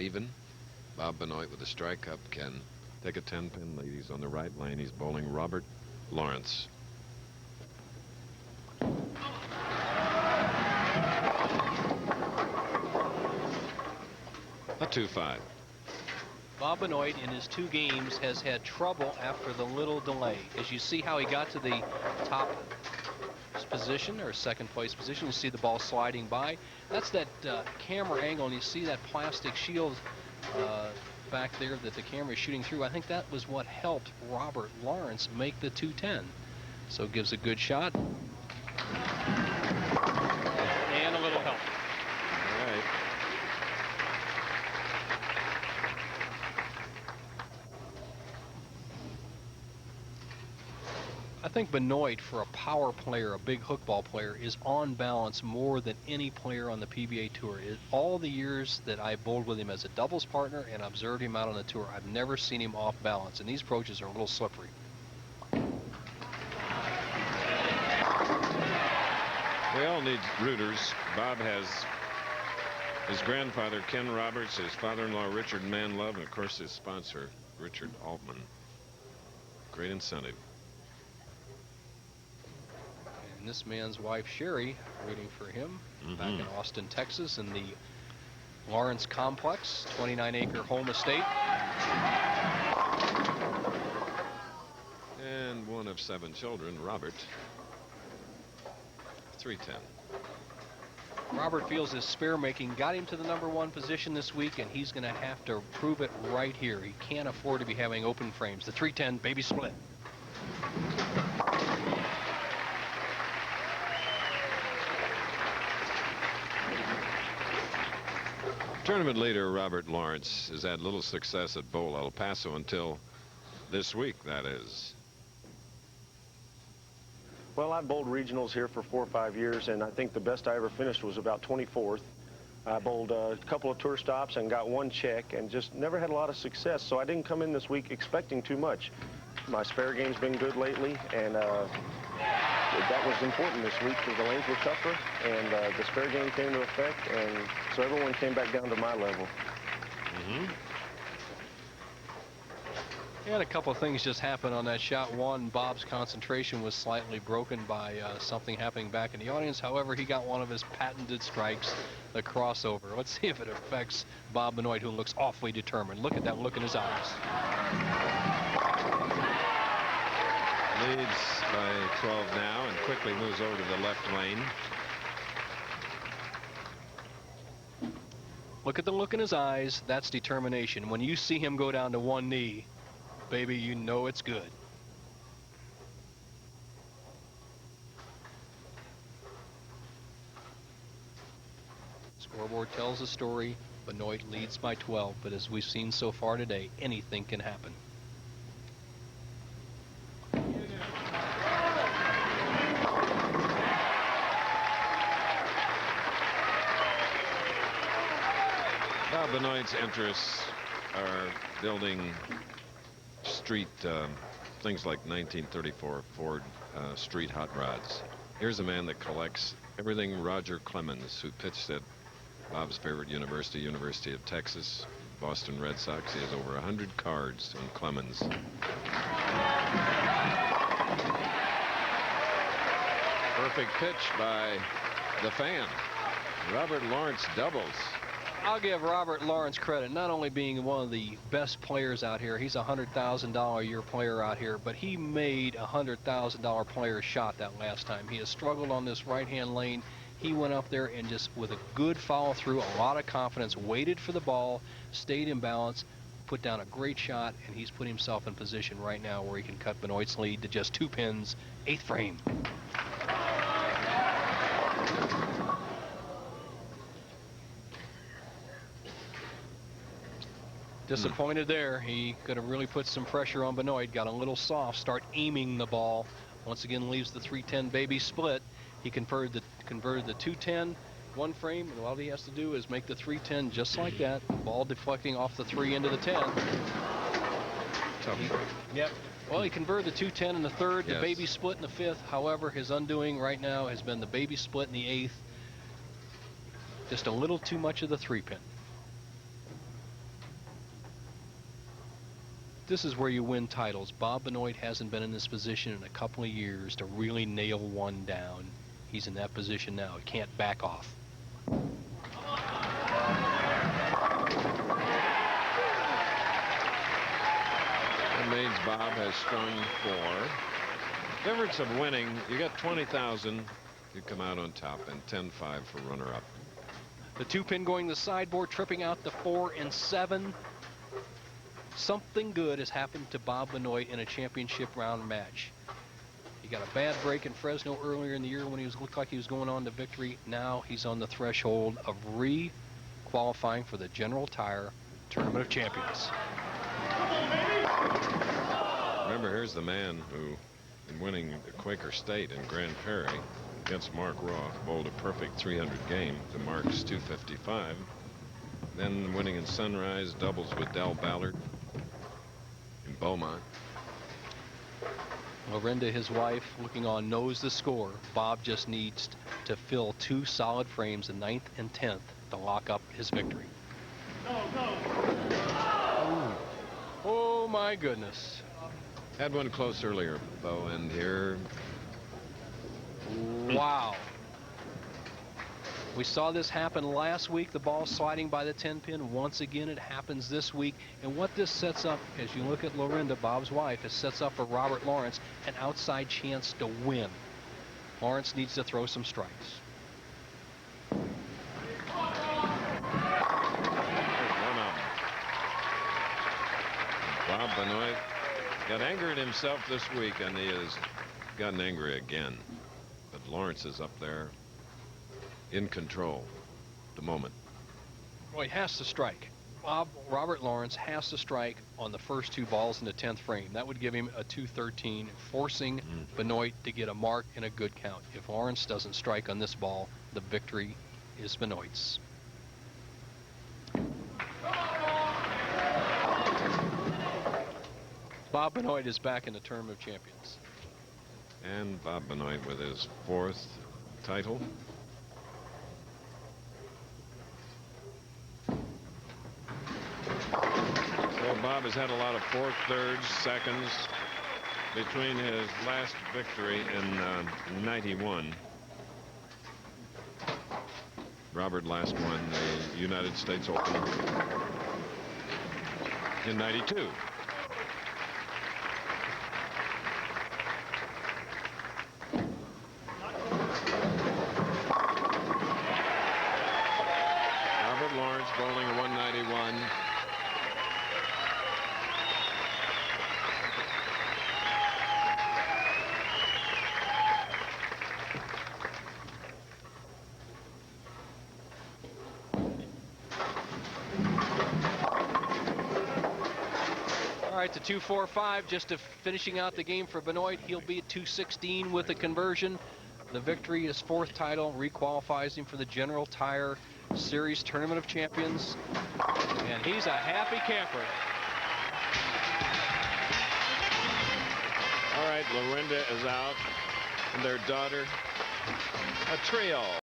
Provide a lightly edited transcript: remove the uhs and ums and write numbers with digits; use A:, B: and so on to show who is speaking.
A: even. Bob Benoit with a strike up can take a 10-pin lead. He's on the right lane. He's bowling Robert Lawrence. A 2-5.
B: Bob Benoit in his 2 games has had trouble after the little delay. As you see how he got to the top position or second place position, you see the ball sliding by. That's that camera angle, and you see that plastic shield back there that the camera is shooting through. I think that was what helped Robert Lawrence make the 210. So gives a good shot. And a little help.
A: All right.
B: I think Benoit, for a power player, a big hook ball player, is on balance more than any player on the PBA Tour. All the years that I bowled with him as a doubles partner and observed him out on the tour, I've never seen him off balance, and these approaches are a little slippery.
A: We all need rooters. Bob has his grandfather, Ken Roberts, his father-in-law, Richard Manlove, and, of course, his sponsor, Richard Altman. Great incentive.
B: And this man's wife, Sherry, waiting for him back in Austin, Texas, in the Lawrence Complex, 29-acre home estate.
A: And one of 7 children, Robert. 310.
B: Robert feels his spare making got him to the #1 position this week, and he's going to have to prove it right here. He can't afford to be having open frames. The 310 baby split.
A: Tournament leader Robert Lawrence has had little success at Bowl El Paso until this week, that is.
C: Well, I bowled regionals here for 4 or 5 years, and I think the best I ever finished was about 24th. I bowled a couple of tour stops and got 1 check and just never had a lot of success, so I didn't come in this week expecting too much. My spare game's been good lately, and that was important this week because the lanes were tougher, and the spare game came to effect, and so everyone came back down to my level.
B: He had a couple of things just happen on that shot. One, Bob's concentration was slightly broken by something happening back in the audience. However, he got one of his patented strikes, the crossover. Let's see if it affects Bob Benoit, who looks awfully determined. Look at that look in his eyes.
A: Leads by 12 now and quickly moves over to the left lane.
B: Look at the look in his eyes. That's determination. When you see him go down to 1 knee, baby, you know it's good. Scoreboard tells the story. Benoit leads by 12, but as we've seen so far today, anything can happen.
A: Bob Benoit's interests are building street things like 1934 Ford street hot rods. Here's a man that collects everything Roger Clemens, who pitched at Bob's favorite university, University of Texas, Boston Red Sox. He has over 100 cards on Clemens. Perfect pitch by the fan. Robert Lawrence doubles.
B: I'll give Robert Lawrence credit, not only being one of the best players out here. He's a $100,000 a year player out here, but he made a $100,000 player shot that last time. He has struggled on this right-hand lane. He went up there and just with a good follow-through, a lot of confidence, waited for the ball, stayed in balance, put down a great shot, and he's put himself in position right now where he can cut Benoit's lead to just 2 pins, 8th frame. Disappointed there. He could have really put some pressure on Benoit. Got a little soft. Start aiming the ball. Once again, leaves the 310 baby split. He converted the 210 1 frame, and all he has to do is make the 310 just like that. Ball deflecting off the 3 into the 10. Yep. Well, he converted the 210 in the 3rd, the baby split in the 5th. However, his undoing right now has been the baby split in the 8th. Just a little too much of the 3-pin. This is where you win titles. Bob Benoit hasn't been in this position in a couple of years to really nail one down. He's in that position now. He can't back off.
A: That means Bob has strung 4. Difference of winning, you got 20,000, you come out on top, and 10-5 for runner-up.
B: The 2-pin going to the sideboard, tripping out the 4 and 7. Something good has happened to Bob Benoit in a championship round match. He got a bad break in Fresno earlier in the year when he looked like he was going on to victory. Now he's on the threshold of re-qualifying for the General Tire Tournament of Champions.
A: Remember, here's the man who, in winning the Quaker State in Grand Prairie against Mark Roth, bowled a perfect 300 game to Mark's 255. Then winning in Sunrise, doubles with Del Ballard in Beaumont.
B: Lorinda, his wife, looking on, knows the score. Bob just needs to fill 2 solid frames, the 9th and 10th, to lock up his victory. Oh, my goodness.
A: Had one close earlier, though, and here.
B: Wow. We saw this happen last week, the ball sliding by the 10-pin. Once again, it happens this week. And what this sets up, as you look at Lorinda, Bob's wife, it sets up for Robert Lawrence an outside chance to win. Lawrence needs to throw some strikes.
A: There's one of them. Bob Benoit got angry at himself this week, and he has gotten angry again. But Lawrence is up there in control at the moment.
B: Well, he has to strike. Robert Lawrence has to strike on the first 2 balls in the 10th frame. That would give him a 213, forcing Benoit to get a mark and a good count. If Lawrence doesn't strike on this ball, the victory is Benoit's. Bob Benoit is back in the Tournament of Champions.
A: And Bob Benoit with his 4th title. So Bob has had a lot of 4th, 3rds, 2nds between his last victory in 91. Robert last won the United States Open in 92. Robert Lawrence bowling a 191.
B: All right, the 245 just to finishing out the game for Benoit. He'll be at 216 with the conversion. The victory, his 4th title, requalifies him for the General Tire Series Tournament of Champions. And he's a happy camper.
A: All right, Lorinda is out, and their daughter, a trio.